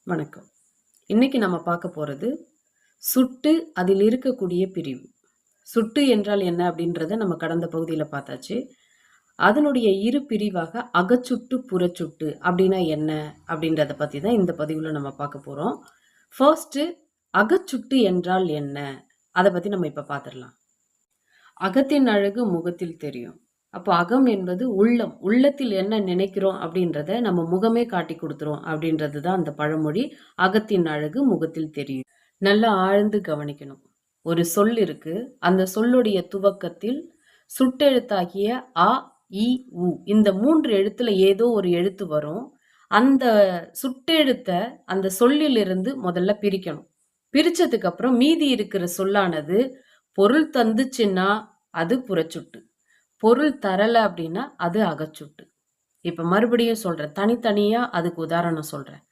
வணக்கம். இன்னைக்கு நம்ம பார்க்க போறது சுட்டு அதில் இருக்கக்கூடிய பிரிவு. சுட்டு என்றால் என்ன அப்படின்றத நம்ம கடந்த பகுதியில பார்த்தாச்சு. அதனுடைய இரு பிரிவாக அகச்சுட்டு, புறச்சுட்டு அப்படின்னா என்ன அப்படின்றத பத்தி தான் இந்த பதிவுல நம்ம பார்க்க போறோம். ஃபர்ஸ்ட் அகச்சுட்டு என்றால் என்ன? அத பத்தி நம்ம இப்ப பார்த்துடலாம். அகத்தின் அழகு முகத்தில் தெரியும். அப்போ அகம் என்பது உள்ளம். உள்ளத்தில் என்ன நினைக்கிறோம் அப்படின்றத நம்ம முகமே காட்டி கொடுத்துரும் அப்படின்றது தான் அந்த பழமொழி. அகத்தின் அழகு முகத்தில் தெரியும். நல்லா ஆழ்ந்து கவனிக்கணும். ஒரு சொல் இருக்கு. அந்த சொல்லுடைய துவக்கத்தில் சுட்டெழுத்தாகிய அ, இ, உ இந்த 3 எழுத்துல ஏதோ ஒரு எழுத்து வரும். அந்த சுட்டெழுத்த அந்த சொல்லிலிருந்து முதல்ல பிரிக்கணும். பிரிச்சதுக்கு அப்புறம் மீதி இருக்கிற சொல்லானது பொருள் தந்துச்சுன்னா அது புறச்சுட்டு. பொருள் தரல அப்படின்னா அது அகச்சுட்டு. இப்ப மறுபடியும் சொல்றேன். தனித்தனியா அதுக்கு உதாரணம் சொல்றேன்.